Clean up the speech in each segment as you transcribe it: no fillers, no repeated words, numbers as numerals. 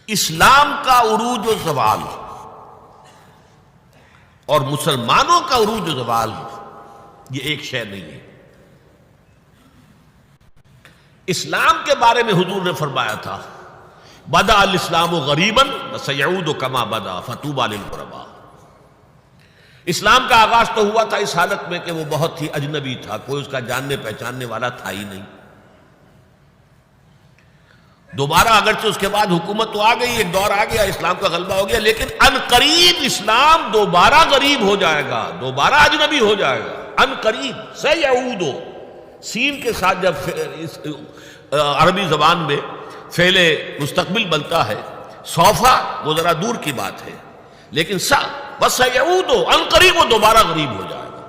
اسلام کا عروج و زوال اور مسلمانوں کا عروج و زوال یہ ایک شے نہیں ہے۔ اسلام کے بارے میں حضور نے فرمایا تھا بدأ الاسلام غریبا وسیعود کما بدأ فطوبی للغرباء۔ اسلام کا آغاز تو ہوا تھا اس حالت میں کہ وہ بہت ہی اجنبی تھا، کوئی اس کا جاننے پہچاننے والا تھا ہی نہیں۔ دوبارہ اگرچہ اس کے بعد حکومت تو آ گئی، ایک دور آ گیا، اسلام کا غلبہ ہو گیا، لیکن ان قریب اسلام دوبارہ غریب ہو جائے گا، دوبارہ اجنبی ہو جائے گا۔ ان قریب سیعود، سین کے ساتھ جب عربی زبان میں فعل مستقبل بنتا ہے، سوفا وہ ذرا دور کی بات ہے، لیکن وسیعود ان قریب وہ دوبارہ غریب ہو جائے گا۔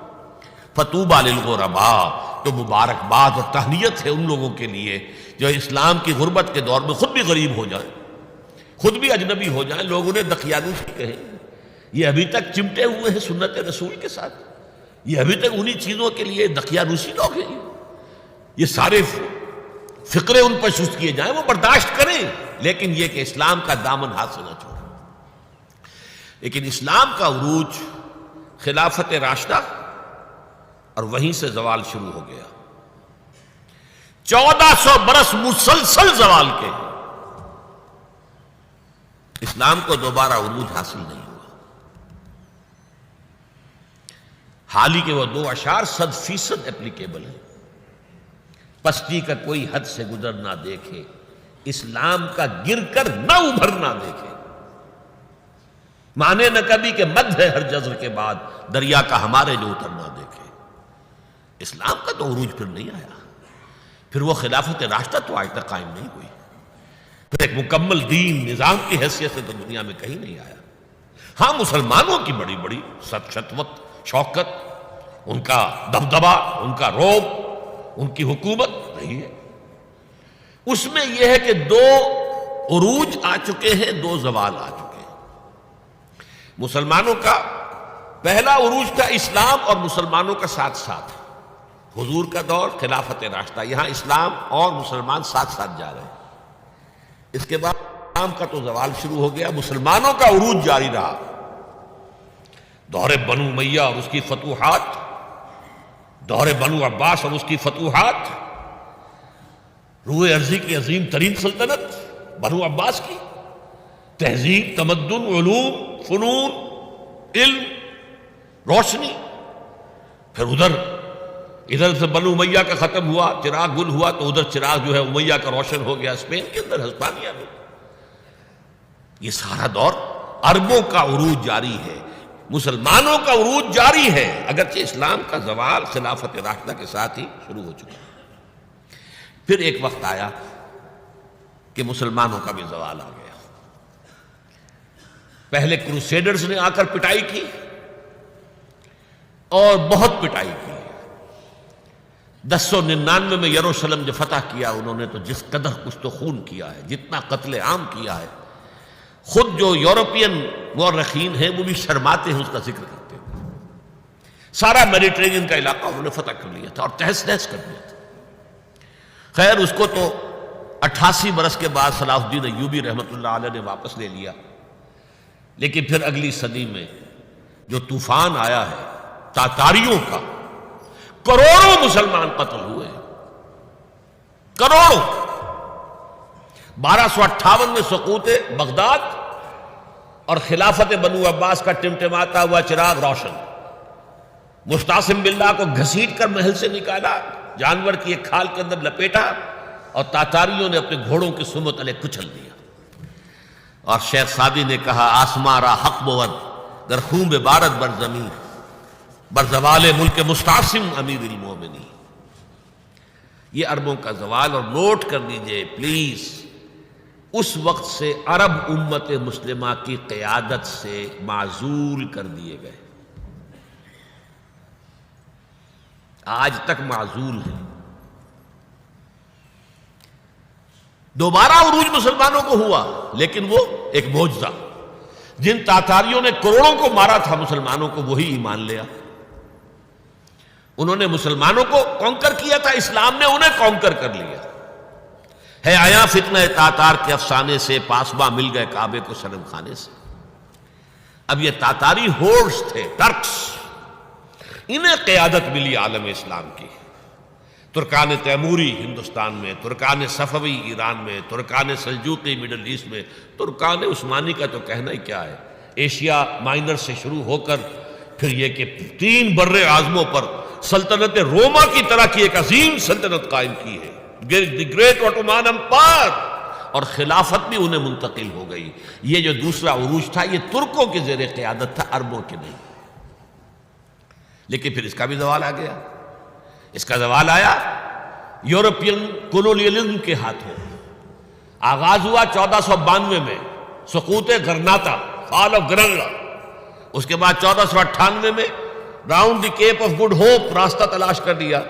فطوبی للغرباء، تو مبارکباد اور تہنیت ہے ان لوگوں کے لیے جو اسلام کی غربت کے دور میں خود بھی غریب ہو جائیں، خود بھی اجنبی ہو جائیں۔ لوگ انہیں دقیانوسی کہیں، یہ ابھی تک چمٹے ہوئے ہیں سنت رسول کے ساتھ، یہ ابھی تک انہی چیزوں کے لیے دقیانوسی لوگ ہیں، یہ سارے فقرے ان پر شست کیے جائیں، وہ برداشت کریں، لیکن یہ کہ اسلام کا دامن ہاتھ سے نہ چھوڑیں۔ لیکن اسلام کا عروج خلافت راشدہ اور وہیں سے زوال شروع ہو گیا۔ 1400 برس مسلسل زوال کے اسلام کو دوبارہ عروج حاصل نہیں ہوا، حالی کہ وہ 2 اشعار 100% اپلیکیبل ہیں۔ پستی کا کوئی حد سے گزر نہ دیکھے، اسلام کا گر کر نہ ابھر نہ دیکھے، مانے نہ کبھی کہ مد ہے ہر جزر کے بعد، دریا کا ہمارے جو اتر نہ دیکھے۔ اسلام کا تو عروج پھر نہیں آیا، پھر وہ خلافت راشدہ تو آج تک قائم نہیں ہوئی، پھر ایک مکمل دین نظام کی حیثیت سے تو دنیا میں کہیں نہیں آیا۔ ہاں مسلمانوں کی بڑی بڑی شطوت، شوکت، ان کا دبدبا، ان کا رعب، ان کی حکومت نہیں ہے۔ اس میں یہ ہے کہ 2 عروج آ چکے ہیں، 2 زوال آ چکے ہیں۔ مسلمانوں کا پہلا عروج تھا اسلام اور مسلمانوں کا ساتھ ساتھ، حضور کا دور، خلافت راشدہ، یہاں اسلام اور مسلمان ساتھ ساتھ جا رہے ہیں۔ اس کے بعد اسلام کا تو زوال شروع ہو گیا، مسلمانوں کا عروج جاری رہا۔ دور بنو امیہ اور اس کی فتوحات، دور بنو عباس اور اس کی فتوحات، روئے ارضی کی عظیم ترین سلطنت بنو عباس کی، تہذیب، تمدن، علوم، فنون، علم، روشنی، پھر ادھر سے بنو امیہ کا ختم ہوا، چراغ گل ہوا، تو ادھر چراغ جو ہے امیہ کا روشن ہو گیا، اسپین کے اندر، ہسپانیہ میں۔ یہ سارا دور عربوں کا عروج جاری ہے، مسلمانوں کا عروج جاری ہے، اگرچہ اسلام کا زوال خلافت راشدہ کے ساتھ ہی شروع ہو چکا۔ پھر ایک وقت آیا کہ مسلمانوں کا بھی زوال آ گیا۔ پہلے کروسیڈرز نے آ کر پٹائی کی اور بہت پٹائی کی۔ 1099 میں یروشلم جو فتح کیا انہوں نے، تو جس قدر کچھ تو خون کیا ہے، جتنا قتل عام کیا ہے، خود جو یورپین مورخین ہیں وہ بھی شرماتے ہیں اس کا ذکر کرتے ہیں۔ سارا میڈیٹرینین کا علاقہ انہوں نے فتح کر لیا تھا اور تہس نہس کر دیا تھا۔ خیر اس کو تو 88 برس کے بعد صلاح الدین ایوبی رحمۃ اللہ علیہ نے واپس لے لیا، لیکن پھر اگلی صدی میں جو طوفان آیا ہے تاتاریوں کا، کروڑوں مسلمان قتل ہوئے، کروڑوں۔ 1258 میں سقوط بغداد اور خلافت بنو عباس کا ٹمٹماتا ہوا چراغ روشن، مستعصم باللہ کو گھسیٹ کر محل سے نکالا، جانور کی ایک کھال کے اندر لپیٹا، اور تاتاریوں نے اپنے گھوڑوں کی سمت علیہ کچل دیا۔ اور شیخ سعدی نے کہا آسماں را حق بود گر خون بارد بر زمین بر زوال ملک مستعصم امیر المومنین۔ یہ عربوں کا زوال، اور نوٹ کر لیجئے پلیز، اس وقت سے عرب امت مسلمہ کی قیادت سے معزول کر دیے گئے، آج تک معزول ہیں۔ دوبارہ عروج مسلمانوں کو ہوا، لیکن وہ ایک معجزہ، جن تاتاریوں نے کروڑوں کو مارا تھا مسلمانوں کو، وہی ایمان لیا۔ انہوں نے مسلمانوں کو کانکر کیا تھا، اسلام نے انہیں کانکر کر لیا۔ ہے آیا فتنہ تاتار کے افسانے سے، پاسباں مل گئے کعبے کو صنم خانے سے۔ اب یہ تاتاری ہورس تھے، ٹرکس، انہیں قیادت ملی عالم اسلام کی۔ ترکان تیموری ہندوستان میں، ترکان صفوی ایران میں، ترکان سلجوقی مڈل ایسٹ میں، ترکان عثمانی کا تو کہنا ہی کیا ہے، ایشیا مائنر سے شروع ہو کر پھر یہ کہ 3 بر اعظموں پر سلطنت روما کی طرح کی ایک عظیم سلطنت قائم کی ہے، دی گریٹ آٹومان امپائر، اور خلافت بھی انہیں منتقل ہو گئی۔ یہ جو دوسرا عروج تھا یہ ترکوں کے زیر قیادت تھا، عربوں کے نہیں۔ لیکن پھر اس کا بھی زوال آ گیا۔ اس کا زوال آیا یورپین کولونیلزم کے ہاتھوں۔ آغاز ہوا 1492 میں، سقوط گرناطہ، فال آف گرناطہ۔ اس کے بعد 1498 میں round the Cape of Good Hope راستہ تلاش کر دیا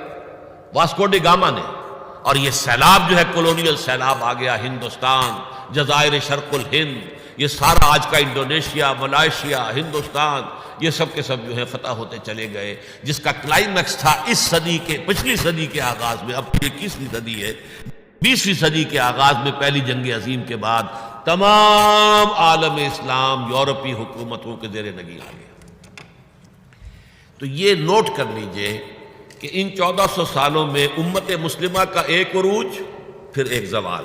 واسکو ڈی گاما نے، اور یہ سیلاب جو ہے کولونیل سیلاب آ گیا، ہندوستان، جزائر شرق الہند، یہ سارا آج کا انڈونیشیا، ملائیشیا، ہندوستان، یہ سب کے سب جو ہے فتح ہوتے چلے گئے، جس کا کلائمیکس تھا اس صدی کے، پچھلی صدی کے آغاز میں۔ اب 21ویں صدی ہے، 20ویں صدی کے آغاز میں پہلی جنگ عظیم کے بعد تمام عالم اسلام یورپی حکومتوں کے زیر نگی آ گیا۔ تو یہ نوٹ کر لیجئے کہ ان 1400 سالوں میں امت مسلمہ کا ایک عروج، پھر ایک زوال،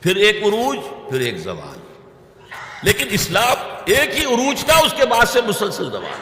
پھر ایک عروج، پھر ایک زوال۔ لیکن اسلام ایک ہی عروج تھا، اس کے بعد سے مسلسل زوال۔